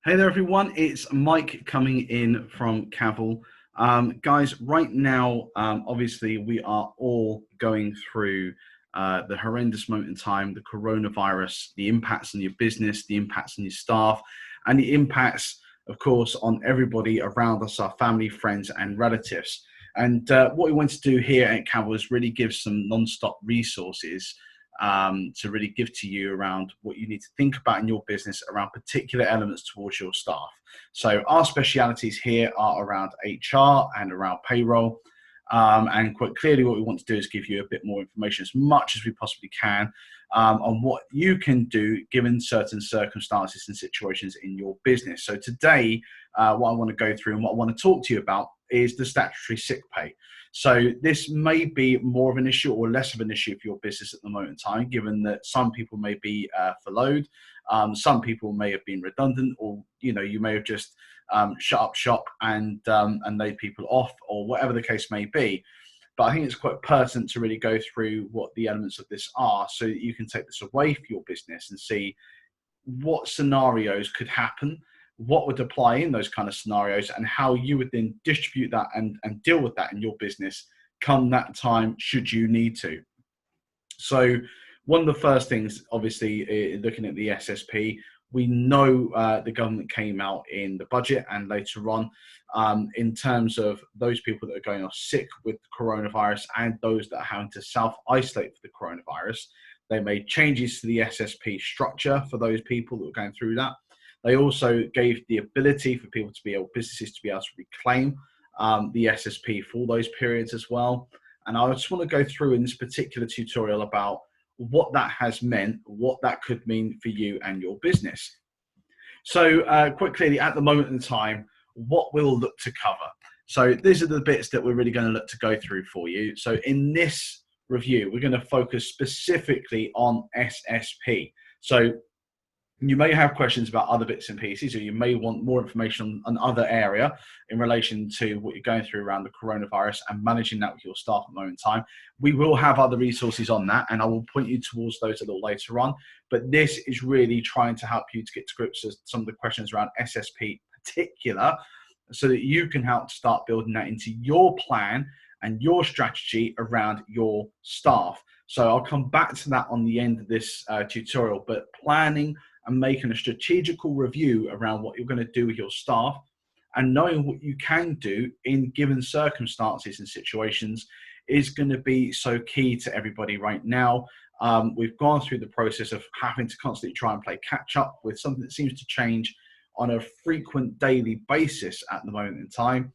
Hey there, everyone. It's Mike coming in from Cavill. Guys, right now, obviously, we are all going through the horrendous moment in time, the coronavirus, the impacts on your business, the impacts on your staff, and the impacts, of course, on everybody around us, our family, friends, and relatives. And what we want to do here at Cavill is really give some non-stop resources to really give to you around what you need to think about in your business around particular elements towards your staff. So our specialities here are around HR and around payroll. And quite clearly what we want to do is give you a bit more information, as much as we possibly can, on what you can do given certain circumstances and situations in your business. So today, what I want to go through and what I want to talk to you about is the statutory sick pay. So this may be more of an issue or less of an issue for your business at the moment in time, given that some people may be furloughed, some people may have been redundant, or you may have just shut up shop and laid people off, or whatever the case may be. But I think it's quite pertinent to really go through what the elements of this are, so that you can take this away for your business and see what scenarios could happen, what would apply in those kind of scenarios, and how you would then distribute that and deal with that in your business come that time, should you need to. So one of the first things, obviously, looking at the SSP, we know the government came out in the budget and later on in terms of those people that are going off sick with coronavirus and those that are having to self-isolate for the coronavirus. They made changes to the SSP structure for those people that were going through that. They also gave the ability for people to be able, businesses to be able to reclaim the SSP for those periods as well. And I just want to go through in this particular tutorial about what that has meant, what that could mean for you and your business. So quite clearly at the moment in time, what we'll look to cover. So these are the bits that we're really going to look to go through for you. So in this review, we're going to focus specifically on SSP. So you may have questions about other bits and pieces, or you may want more information on other area in relation to what you're going through around the coronavirus and managing that with your staff at the moment in time. We will have other resources on that, and I will point you towards those a little later on. But this is really trying to help you to get to grips with some of the questions around SSP in particular, so that you can help to start building that into your plan and your strategy around your staff. So I'll come back to that on the end of this tutorial, but planning and making a strategical review around what you're going to do with your staff and knowing what you can do in given circumstances and situations is going to be so key to everybody right now. We've gone through the process of having to constantly try and play catch up with something that seems to change on a frequent daily basis at the moment in time.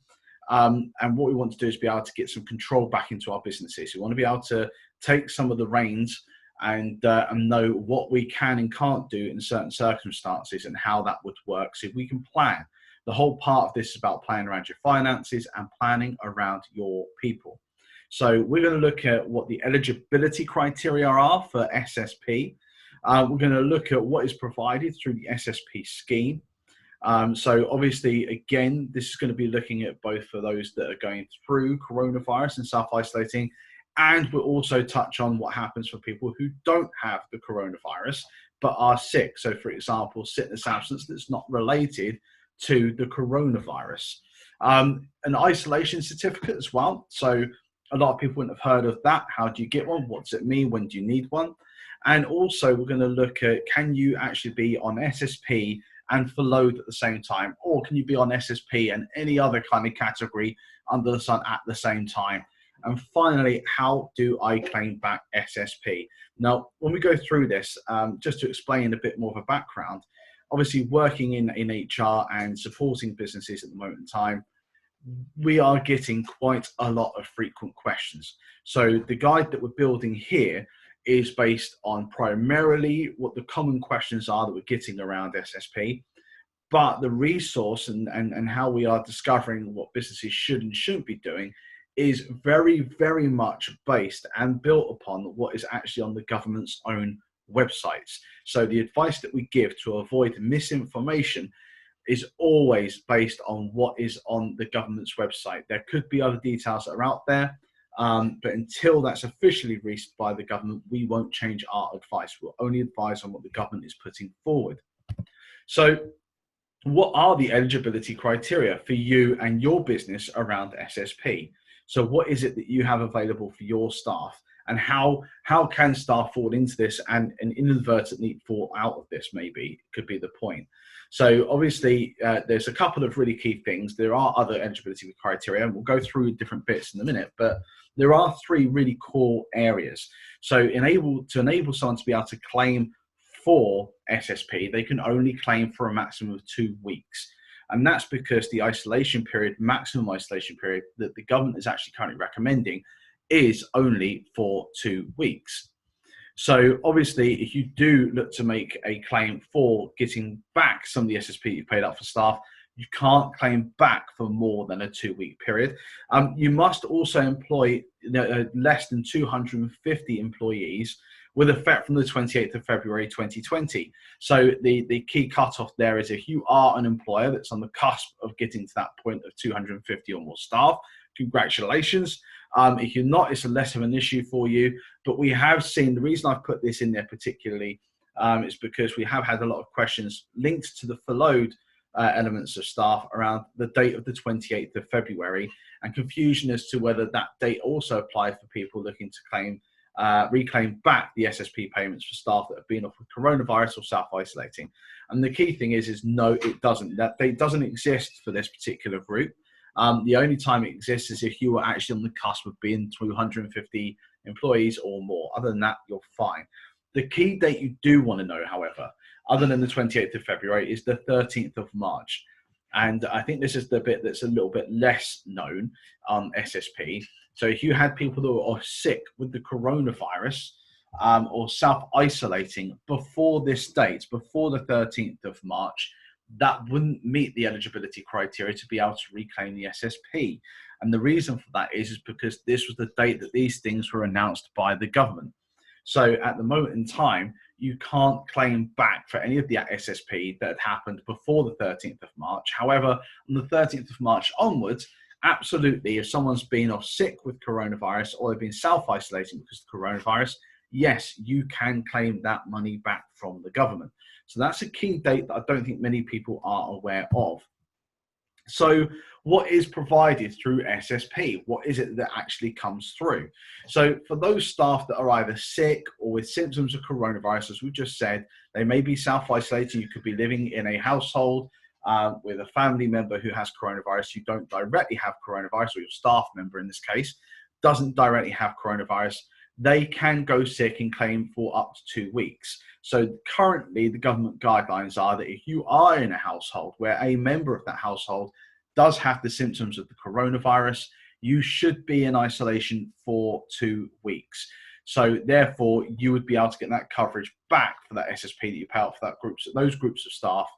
And what we want to do is be able to get some control back into our businesses. We want to be able to take some of the reins and know what we can and can't do in certain circumstances and how that would work, so we can plan. The whole part of this is about planning around your finances and planning around your people. So we're going to look at what the eligibility criteria are for SSP. We're going to look at what is provided through the SSP scheme. So obviously, again, this is going to be looking at both for those that are going through coronavirus and self-isolating, and we'll also touch on what happens for people who don't have the coronavirus but are sick. So for example, sickness absence that's not related to the coronavirus. An isolation certificate as well. So a lot of people wouldn't have heard of that. How do you get one? What does it mean? When do you need one? And also we're going to look at, can you actually be on SSP and furloughed at the same time? Or can you be on SSP and any other kind of category under the sun at the same time? And finally, how do I claim back SSP? Now, when we go through this, just to explain a bit more of a background, obviously working in HR and supporting businesses at the moment in time, we are getting quite a lot of frequent questions. So the guide that we're building here is based on primarily what the common questions are that we're getting around SSP, but the resource and how we are discovering what businesses should and shouldn't be doing is very, very much based and built upon what is actually on the government's own websites. So the advice that we give to avoid misinformation is always based on what is on the government's website. There could be other details that are out there, but until that's officially released by the government, we won't change our advice. We'll only advise on what the government is putting forward. So what are the eligibility criteria for you and your business around SSP? So what is it that you have available for your staff, and how can staff fall into this and inadvertently fall out of this, maybe could be the point. So obviously there's a couple of really key things. There are other eligibility criteria, and we'll go through different bits in a minute, but there are three really core areas. So to enable someone to be able to claim for SSP, they can only claim for a maximum of 2 weeks. And that's because the isolation period, maximum isolation period that the government is actually currently recommending is only for 2 weeks. So obviously, if you do look to make a claim for getting back some of the SSP you paid out for staff, you can't claim back for more than a 2-week period. You must also employ less than 250 employees with effect from the 28th of February 2020. So the key cutoff there is if you are an employer that's on the cusp of getting to that point of 250 or more staff, congratulations. If you're not, it's less of an issue for you. But we have seen, the reason I've put this in there particularly is because we have had a lot of questions linked to the furloughed elements of staff around the date of the 28th of February, and confusion as to whether that date also applied for people looking to reclaim back the SSP payments for staff that have been off with coronavirus or self-isolating. And the key thing is no, it doesn't. That date doesn't exist for this particular group. The only time it exists is if you were actually on the cusp of being 250 employees or more. Other than that, you're fine. The key date you do want to know, however, other than the 28th of February, is the 13th of March. And I think this is the bit that's a little bit less known on SSP. So if you had people that were sick with the coronavirus or self-isolating before this date, before the 13th of March, that wouldn't meet the eligibility criteria to be able to reclaim the SSP. And the reason for that is because this was the date that these things were announced by the government. So at the moment in time, you can't claim back for any of the SSP that had happened before the 13th of March. However, on the 13th of March onwards, absolutely, if someone's been off sick with coronavirus or they've been self-isolating because of coronavirus, yes, you can claim that money back from the government. So that's a key date that I don't think many people are aware of. So what is provided through SSP? What is it that actually comes through? So for those staff that are either sick or with symptoms of coronavirus, as we just said, they may be self-isolating. You could be living in a household with a family member who has coronavirus. You don't directly have coronavirus, or your staff member in this case doesn't directly have coronavirus. They can go sick and claim for up to 2 weeks. So currently the government guidelines are that if you are in a household where a member of that household does have the symptoms of the coronavirus, you should be in isolation for 2 weeks. So therefore you would be able to get that coverage back for that SSP that you pay out for those groups of staff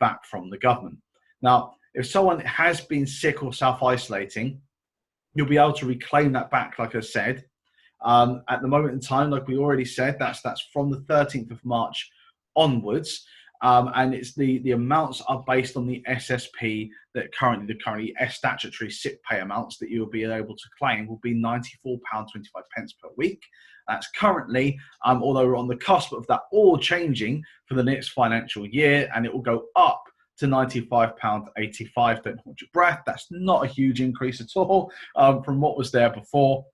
back from the government. Now, if someone has been sick or self-isolating, you'll be able to reclaim that back, like I said. At the moment in time, like we already said, that's from the 13th of March onwards, and it's the amounts are based on the SSP that currently statutory sick pay amounts that you'll be able to claim will be £94.25 per week. That's currently, although we're on the cusp of that all changing for the next financial year, and it will go up to £95.85. Don't hold your breath. That's not a huge increase at all from what was there before.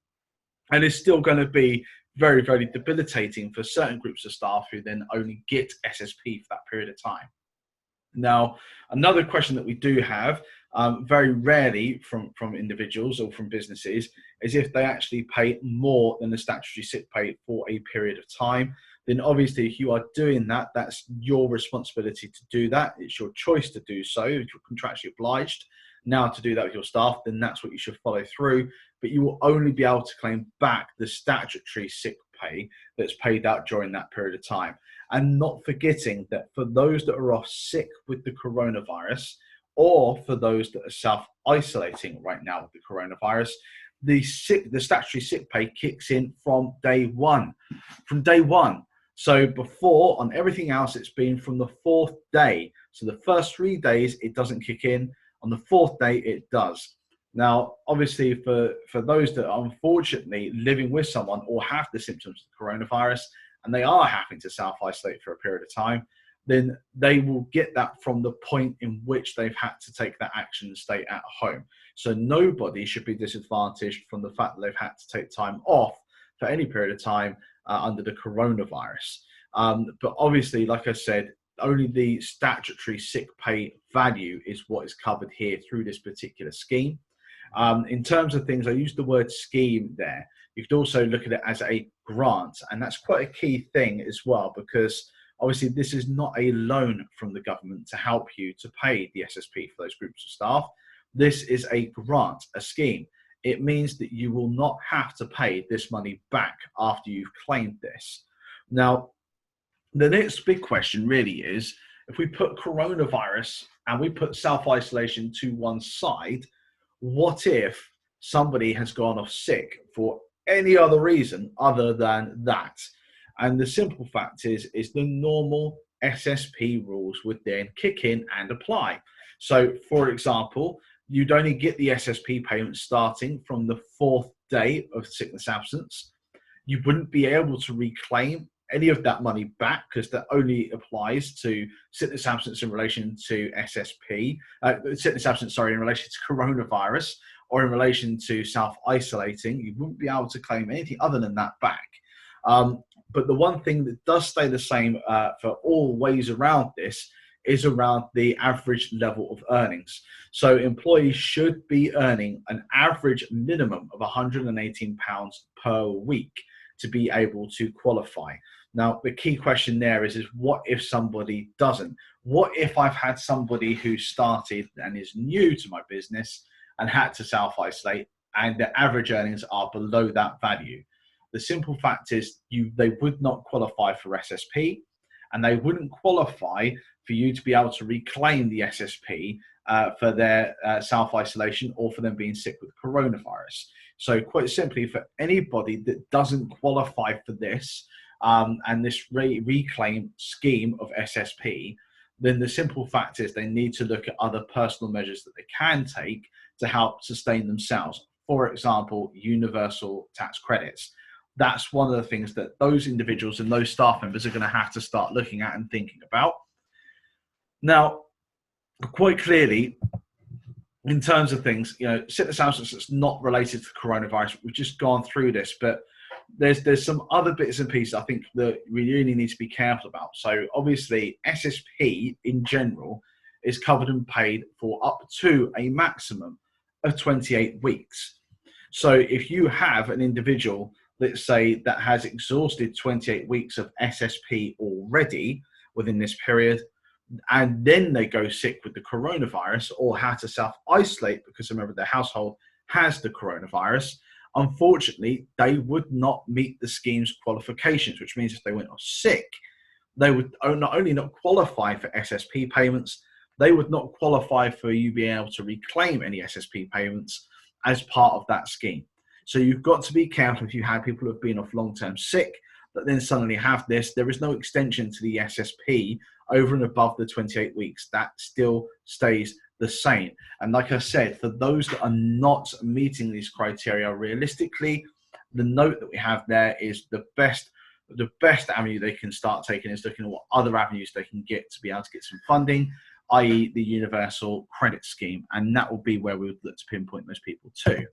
And it's still going to be very, very debilitating for certain groups of staff who then only get SSP for that period of time. Now, another question that we do have very rarely from individuals or from businesses is if they actually pay more than the statutory sick pay for a period of time. Then obviously if you are doing that, that's your responsibility to do that. It's your choice to do so. If you're contractually obliged now to do that with your staff, then that's what you should follow through. But you will only be able to claim back the statutory sick pay that's paid out during that period of time. And not forgetting that for those that are off sick with the coronavirus, or for those that are self-isolating right now with the coronavirus, the statutory sick pay kicks in from day one. So before, on everything else, it's been from the 4th day. So the first 3 days, it doesn't kick in. On the 4th day, it does. Now, obviously, for those that are unfortunately living with someone or have the symptoms of the coronavirus, and they are having to self-isolate for a period of time, then they will get that from the point in which they've had to take that action and stay at home. So nobody should be disadvantaged from the fact that they've had to take time off for any period of time under the coronavirus. But obviously, like I said, only the statutory sick pay value is what is covered here through this particular scheme. In terms of things, I used the word scheme there. You could also look at it as a grant, and that's quite a key thing as well, because obviously this is not a loan from the government to help you to pay the SSP for those groups of staff. This is a grant, a scheme. It means that you will not have to pay this money back after you've claimed this. Now, the next big question really is, if we put coronavirus and we put self-isolation to one side, what if somebody has gone off sick for any other reason other than that? And the simple fact is the normal SSP rules would then kick in and apply. So, for example, you'd only get the SSP payment starting from the 4th day of sickness absence. You wouldn't be able to reclaim any of that money back, because that only applies to sickness absence in relation to SSP, sickness absence, sorry, in relation to coronavirus, or in relation to self-isolating. You wouldn't be able to claim anything other than that back. But the one thing that does stay the same for all ways around this is around the average level of earnings. So employees should be earning an average minimum of £118 per week to be able to qualify. Now, the key question there is what if somebody doesn't? What if I've had somebody who started and is new to my business and had to self-isolate, and their average earnings are below that value? The simple fact is they would not qualify for SSP, and they wouldn't qualify for you to be able to reclaim the SSP for their self-isolation or for them being sick with coronavirus. So quite simply, for anybody that doesn't qualify for this and this reclaim scheme of SSP, then the simple fact is they need to look at other personal measures that they can take to help sustain themselves. For example, universal tax credits. That's one of the things that those individuals and those staff members are going to have to start looking at and thinking about. Now, quite clearly, in terms of things, sickness absence that's not related to coronavirus, we've just gone through this, but there's some other bits and pieces I think that we really need to be careful about. So obviously, SSP in general is covered and paid for up to a maximum of 28 weeks. So if you have an individual, let's say, that has exhausted 28 weeks of SSP already within this period, and then they go sick with the coronavirus or have to self-isolate because a member of their household has the coronavirus, unfortunately, they would not meet the scheme's qualifications, which means if they went off sick, they would not only not qualify for SSP payments, they would not qualify for you being able to reclaim any SSP payments as part of that scheme. So you've got to be careful if you have people who have been off long-term sick that then suddenly have this. There is no extension to the SSP over and above the 28 weeks. That still stays the same. And like I said, for those that are not meeting these criteria realistically, the note that we have there is the best avenue they can start taking is looking at what other avenues they can get to be able to get some funding, i.e. the universal credit scheme. And that will be where we would look to pinpoint those people to.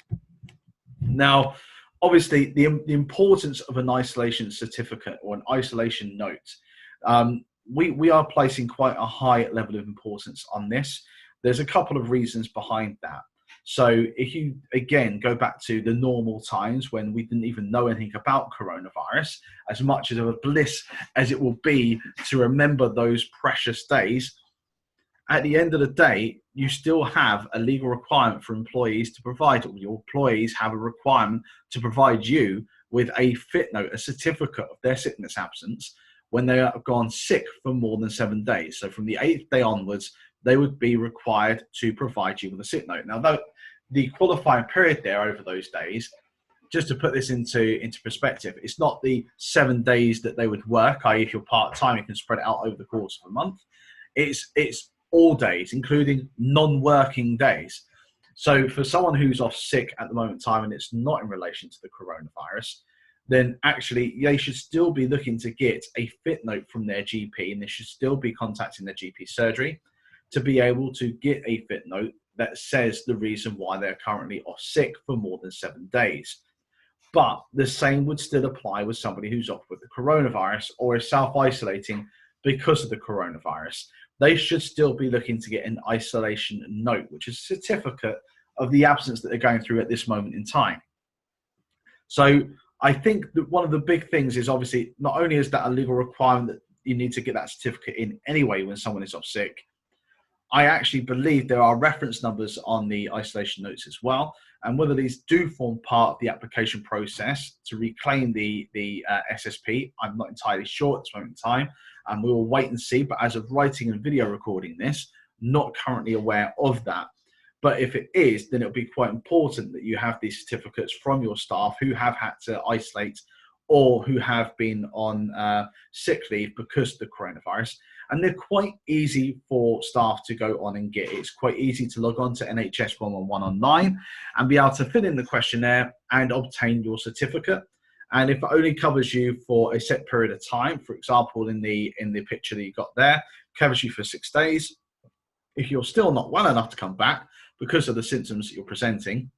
Now, obviously, the importance of an isolation certificate or an isolation note, we are placing quite a high level of importance on this. There's a couple of reasons behind that. So if you, again, go back to the normal times when we didn't even know anything about coronavirus, as much of a bliss as it will be to remember those precious days, at the end of the day, you still have a legal requirement for employees to provide, or your employees have a requirement to provide you with a fit note, a certificate of their sickness absence when they have gone sick for more than 7 days. So from the 8th day onwards, they would be required to provide you with a sick note. Now, the qualifying period there over those days, just to put this into perspective, it's not the 7 days that they would work, i.e. if you're part-time, you can spread it out over the course of a month. It's all days, including non-working days. So for someone who's off sick at the moment in time, and it's not in relation to the coronavirus, then actually they should still be looking to get a fit note from their GP, and they should still be contacting their GP surgery to be able to get a fit note that says the reason why they're currently off sick for more than 7 days. But the same would still apply with somebody who's off with the coronavirus or is self-isolating because of the coronavirus. They should still be looking to get an isolation note, which is a certificate of the absence that they're going through at this moment in time. So I think that one of the big things is, obviously, not only is that a legal requirement that you need to get that certificate in anyway when someone is off sick, I actually believe there are reference numbers on the isolation notes as well, and whether these do form part of the application process to reclaim the SSP, I'm not entirely sure at this moment in time, and we will wait and see. But as of writing and video recording this, not currently aware of that. But if it is, then it'll be quite important that you have these certificates from your staff who have had to isolate or who have been on sick leave because of the coronavirus. And they're quite easy for staff to go on and get. It's quite easy to log on to NHS 111 online and be able to fill in the questionnaire and obtain your certificate. And if it only covers you for a set period of time, for example, in the picture that you got there, covers you for 6 days. If you're still not well enough to come back because of the symptoms that you're presenting,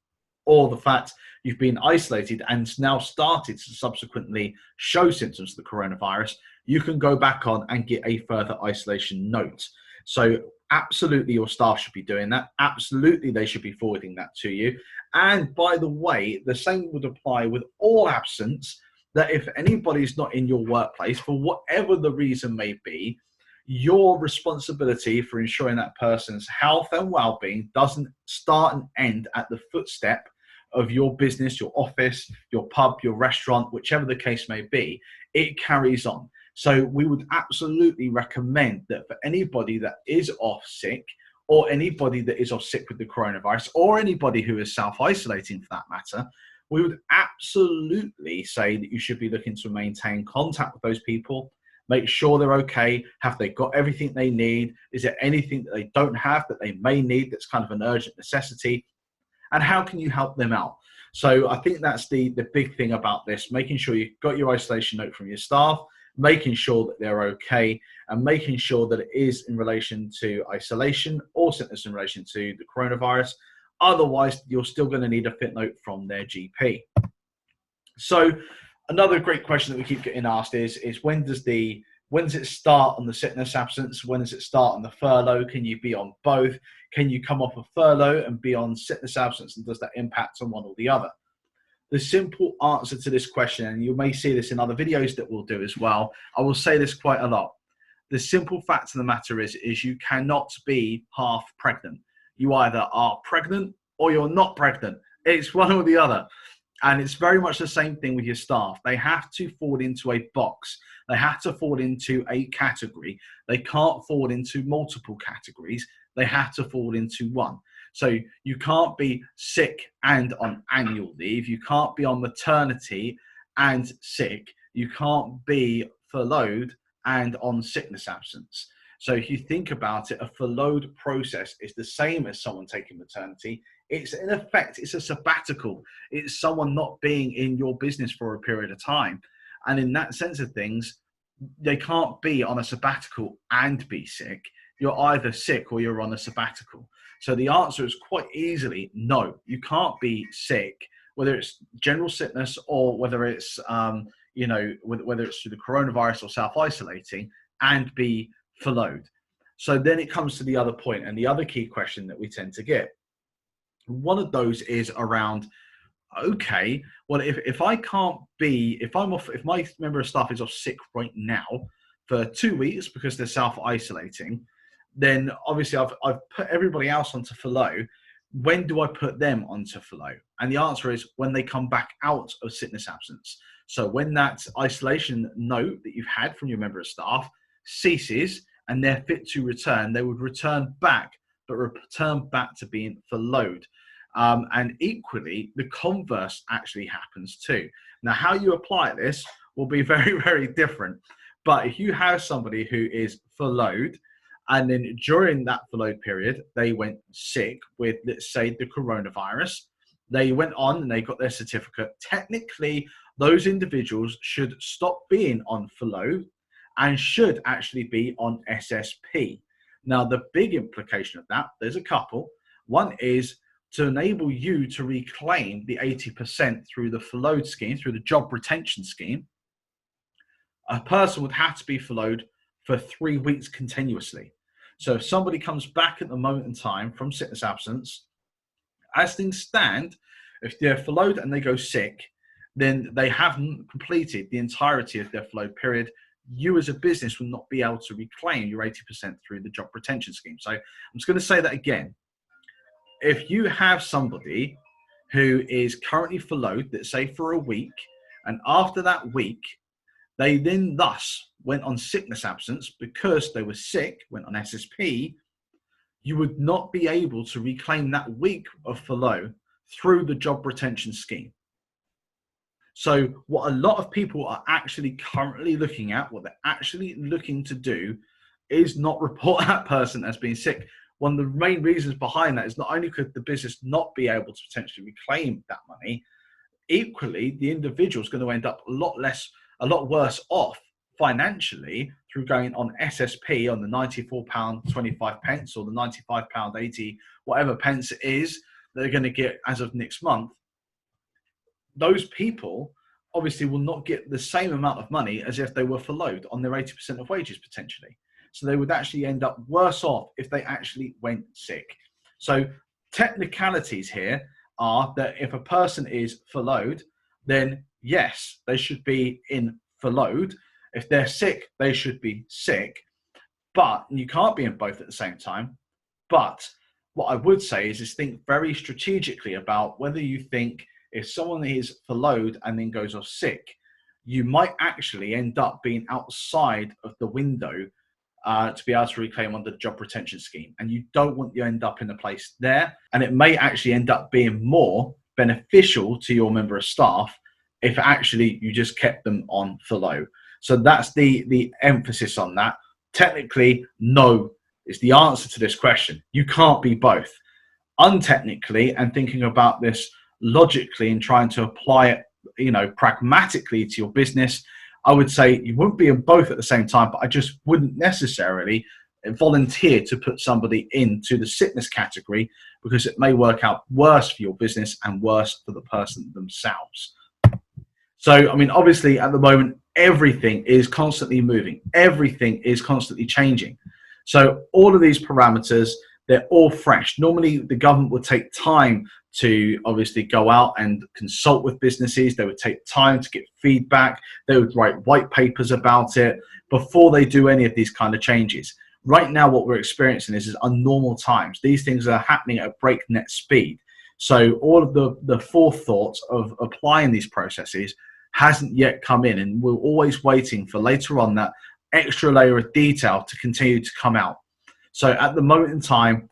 or the fact you've been isolated and now started to subsequently show symptoms of the coronavirus, you can go back on and get a further isolation note. So absolutely your staff should be doing that. Absolutely they should be forwarding that to you. And by the way, the same would apply with all absence, that if anybody's not in your workplace for whatever the reason may be, your responsibility for ensuring that person's health and well-being doesn't start and end at the footstep of your business, your office, your pub, your restaurant, whichever the case may be. It carries on. So we would absolutely recommend that for anybody that is off sick, or anybody that is off sick with the coronavirus, or anybody who is self-isolating for that matter, we would absolutely say that you should be looking to maintain contact with those people, make sure they're okay. Have they got everything they need? Is there anything that they don't have that they may need that's kind of an urgent necessity? And how can you help them out? So I think that's the big thing about this, making sure you've got your isolation note from your staff, making sure that they're okay, and making sure that it is in relation to isolation or sickness in relation to the coronavirus. Otherwise, you're still going to need a fit note from their GP. So another great question that we keep getting asked is when does it start on the sickness absence? When does it start on the furlough? Can you be on both? Can you come off a furlough and be on sickness absence? And does that impact on one or the other? The simple answer to this question, and you may see this in other videos that we'll do as well, I will say this quite a lot. The simple fact of the matter is you cannot be half pregnant. You either are pregnant or you're not pregnant. It's one or the other. And it's very much the same thing with your staff. They have to fall into a box. They have to fall into a category. They can't fall into multiple categories. They have to fall into one. So you can't be sick and on annual leave. You can't be on maternity and sick. You can't be furloughed and on sickness absence. So if you think about it, a furloughed process is the same as someone taking maternity. It's in effect, it's a sabbatical. It's someone not being in your business for a period of time. And in that sense of things, they can't be on a sabbatical and be sick. You're either sick or you're on a sabbatical. So the answer is quite easily no. You can't be sick, whether it's general sickness or whether it's whether it's through the coronavirus or self-isolating, and be furloughed. So then it comes to the other point, and the other key question that we tend to get. One of those is around, okay, well, if I can't be, if my member of staff is off sick right now for 2 weeks because they're self-isolating, then obviously I've put everybody else onto furlough. When do I put them onto furlough? And the answer is when they come back out of sickness absence. So when that isolation note that you've had from your member of staff ceases and they're fit to return, they would return back, but return back to being furloughed. And equally, the converse actually happens too. Now, how you apply this will be very, very different. But if you have somebody who is furloughed, and then during that furloughed period, they went sick with, let's say, the coronavirus, they went on and they got their certificate. Technically, those individuals should stop being on furlough and should actually be on SSP. Now, the big implication of that, there's a couple. One is to enable you to reclaim the 80% through the furloughed scheme, through the job retention scheme. A person would have to be furloughed for 3 weeks continuously. So if somebody comes back at the moment in time from sickness absence, as things stand, if they're furloughed and they go sick, then they haven't completed the entirety of their furlough period. You as a business will not be able to reclaim your 80% through the job retention scheme. So I'm just going to say that again. If you have somebody who is currently furloughed, let's say for a week, and after that week, they then thus went on sickness absence because they were sick, went on SSP, you would not be able to reclaim that week of furlough through the job retention scheme. So what a lot of people are actually currently looking at, what they're actually looking to do, is not report that person as being sick. One of the main reasons behind that is not only could the business not be able to potentially reclaim that money, equally the individual is going to end up a lot worse off financially through going on SSP on the £94.25 or the £95.80, whatever pence it is they're going to get as of next month. Those people obviously will not get the same amount of money as if they were furloughed on their 80% of wages potentially. So they would actually end up worse off if they actually went sick. So technicalities here are that if a person is furloughed, then yes, they should be in furloughed. If they're sick, they should be sick. But you can't be in both at the same time. But what I would say is think very strategically about whether you think if someone is furloughed and then goes off sick, you might actually end up being outside of the window to be able to reclaim under the job retention scheme. And you don't want to end up in a place there. And it may actually end up being more beneficial to your member of staff if actually you just kept them on furlough. So that's the emphasis on that. Technically, no is the answer to this question. You can't be both. Untechnically, and thinking about this logically and trying to apply it, pragmatically to your business, I would say you wouldn't be in both at the same time, but I just wouldn't necessarily volunteer to put somebody into the sickness category because it may work out worse for your business and worse for the person themselves. So, I mean, obviously at the moment, everything is constantly moving. Everything is constantly changing. So all of these parameters, they're all fresh. Normally the government would take time to obviously go out and consult with businesses. They would take time to get feedback. They would write white papers about it before they do any of these kind of changes. Right now, what we're experiencing is unnormal times. These things are happening at breakneck speed. So all of the forethought of applying these processes hasn't yet come in, and we're always waiting for later on that extra layer of detail to continue to come out. So at the moment in time,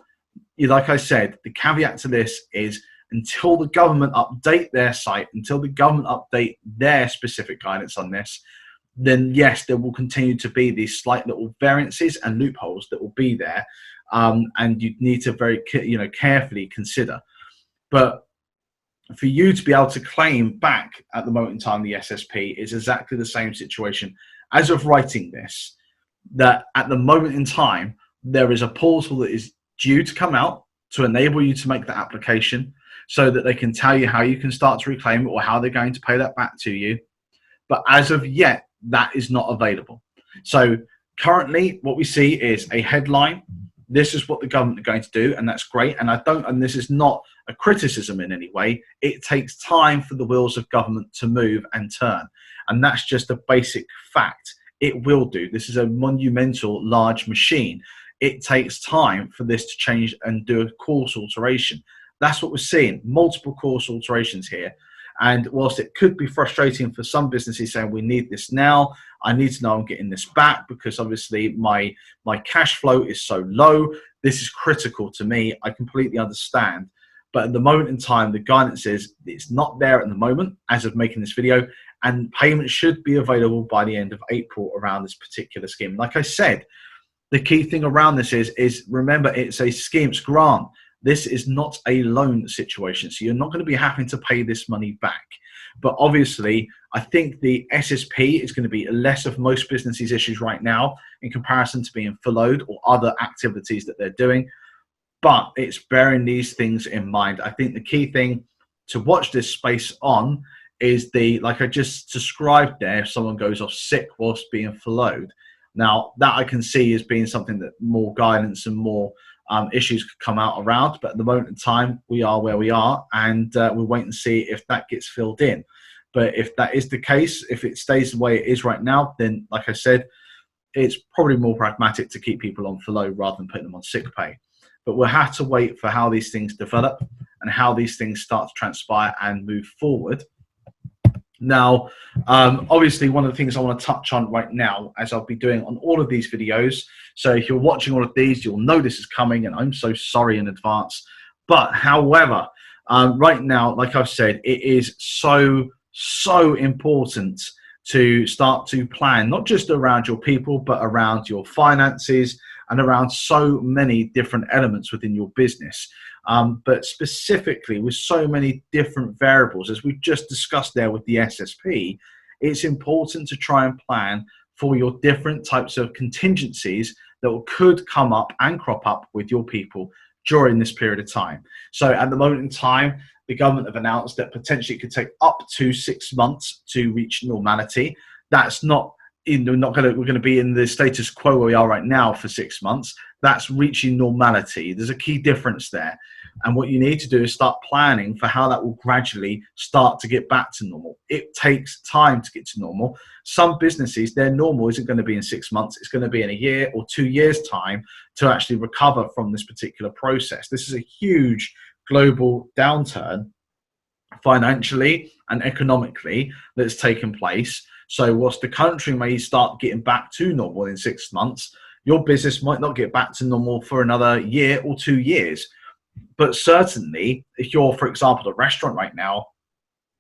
like I said, the caveat to this is until the government update their site, until the government update their specific guidance on this, then yes, there will continue to be these slight little variances and loopholes that will be there, and you need to very carefully consider. But for you to be able to claim back at the moment in time the SSP is exactly the same situation as of writing this, that at the moment in time there is a portal that is due to come out to enable you to make that application so that they can tell you how you can start to reclaim it or how they're going to pay that back to you. But as of yet, that is not available. So currently what we see is a headline. This is what the government are going to do, and that's great. And this is not a criticism in any way. It takes time for the wheels of government to move and turn. And that's just a basic fact. It will do. This is a monumental, large machine. It takes time for this to change and do a course alteration. That's what we're seeing, multiple course alterations here. And whilst it could be frustrating for some businesses saying, we need this now, I need to know I'm getting this back because obviously my cash flow is so low. This is critical to me. I completely understand. But at the moment in time, the guidance is it's not there at the moment as of making this video, and payment should be available by the end of April around this particular scheme. Like I said, the key thing around this is remember, it's a scheme, it's grant. This is not a loan situation, so you're not going to be having to pay this money back. But obviously, I think the SSP is going to be less of most businesses' issues right now in comparison to being furloughed or other activities that they're doing. But it's bearing these things in mind. I think the key thing to watch this space on is like I just described there, if someone goes off sick whilst being furloughed. Now, that I can see as being something that more guidance and more issues could come out around. But at the moment in time, we are where we are, and we'll wait and see if that gets filled in. But if that is the case, if it stays the way it is right now, then, like I said, it's probably more pragmatic to keep people on furlough rather than putting them on sick pay. But we'll have to wait for how these things develop and how these things start to transpire and move forward. Now, obviously, one of the things I want to touch on right now, as I'll be doing on all of these videos, so if you're watching all of these, you'll know this is coming, and I'm so sorry in advance. But however, right now, like I've said, it is so important to start to plan, not just around your people, but around your finances and around so many different elements within your business. But specifically with so many different variables, as we've just discussed there with the SSP, it's important to try and plan for your different types of contingencies that could come up and crop up with your people during this period of time. So at the moment in time, the government have announced that potentially it could take up to 6 months to reach normality. That's not, we're going to be in the status quo where we are right now for 6 months. That's reaching normality. There's a key difference there. And what you need to do is start planning for how that will gradually start to get back to normal. It takes time to get to normal. Some businesses, their normal isn't going to be in 6 months. It's going to be in a year or 2 years' time to actually recover from this particular process. This is a huge global downturn financially and economically that's taken place. So whilst the country may start getting back to normal in 6 months, your business might not get back to normal for another year or 2 years. But certainly, if you're, for example, a restaurant right now,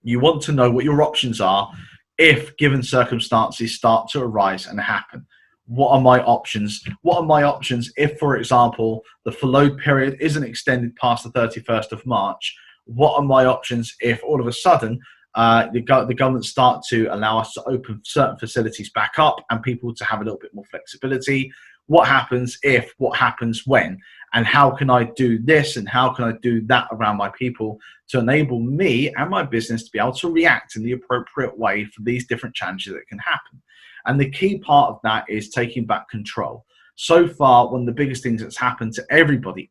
you want to know what your options are if given circumstances start to arise and happen. What are my options? What are my options if, for example, the furlough period isn't extended past the 31st of March? What are my options if all of a sudden the government start to allow us to open certain facilities back up and people to have a little bit more flexibility? What happens if, what happens when? And how can I do this and how can I do that around my people to enable me and my business to be able to react in the appropriate way for these different challenges that can happen? And the key part of that is taking back control. So far, one of the biggest things that's happened to everybody,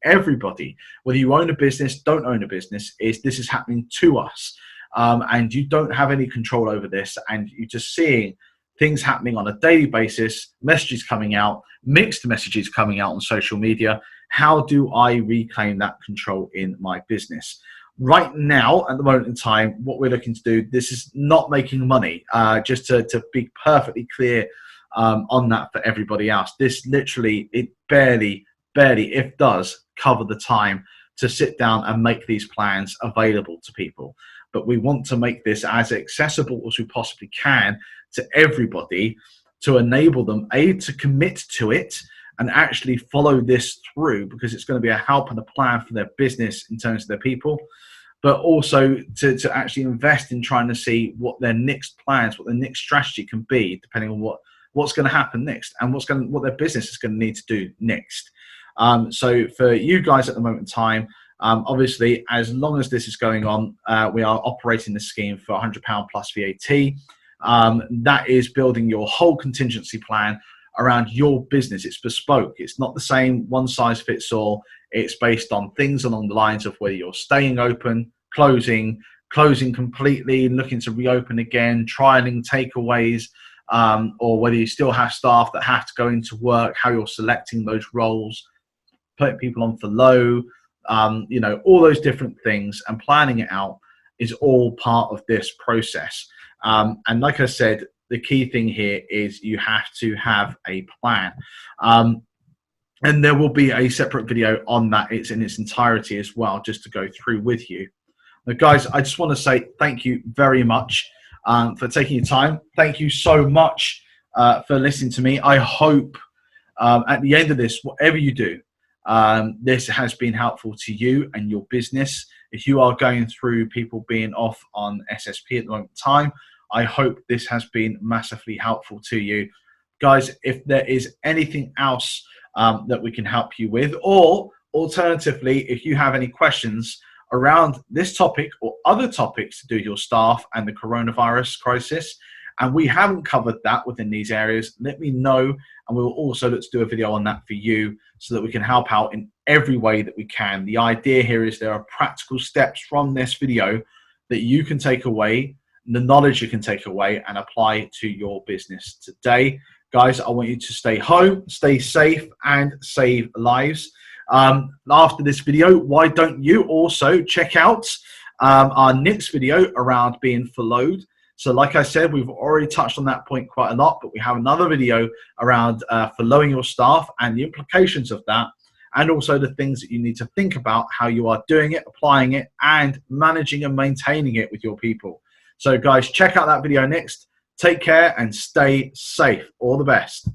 whether you own a business, don't own a business, is this is happening to us. And you don't have any control over this, and you're just seeing things happening on a daily basis, messages coming out, mixed messages coming out on social media. How do I reclaim that control in my business? Right now, at the moment in time, what we're looking to do, this is not making money, just to be perfectly clear on that for everybody else. This literally, it barely, if does, cover the time to sit down and make these plans available to people. But we want to make this as accessible as we possibly can to everybody to enable them, A, to commit to it and actually follow this through, because it's going to be a help and a plan for their business in terms of their people, but also to actually invest in trying to see what their next plans, what their next strategy can be, depending on what's going to happen next and what their business is going to need to do next. So for you guys at the moment in time, obviously, as long as this is going on, we are operating the scheme for £100 plus VAT. That is building your whole contingency plan around your business. It's bespoke. It's not the same one size fits all. It's based on things along the lines of whether you're staying open, closing completely, looking to reopen again, trialing takeaways, or whether you still have staff that have to go into work, how you're selecting those roles, putting people on furlough, all those different things, and planning it out is all part of this process. And like I said, the key thing here is you have to have a plan. And there will be a separate video on that. It's in its entirety as well, just to go through with you. Now, guys, I just want to say thank you very much for taking your time. Thank you so much for listening to me. I hope at the end of this, whatever you do, this has been helpful to you and your business. If you are going through people being off on SSP at the moment in time, I hope this has been massively helpful to you. Guys, if there is anything else that we can help you with, or alternatively, if you have any questions around this topic or other topics to do with your staff and the coronavirus crisis, and we haven't covered that within these areas, let me know, and we'll also look to do a video on that for you so that we can help out in every way that we can. The idea here is there are practical steps from this video that you can take away, the knowledge you can take away and apply to your business today. Guys, I want you to stay home, stay safe, and save lives. After this video, why don't you also check out our next video around being furloughed? So like I said, we've already touched on that point quite a lot, but we have another video around furloughing your staff and the implications of that, and also the things that you need to think about, how you are doing it, applying it, and managing and maintaining it with your people. So guys, check out that video next. Take care and stay safe. All the best.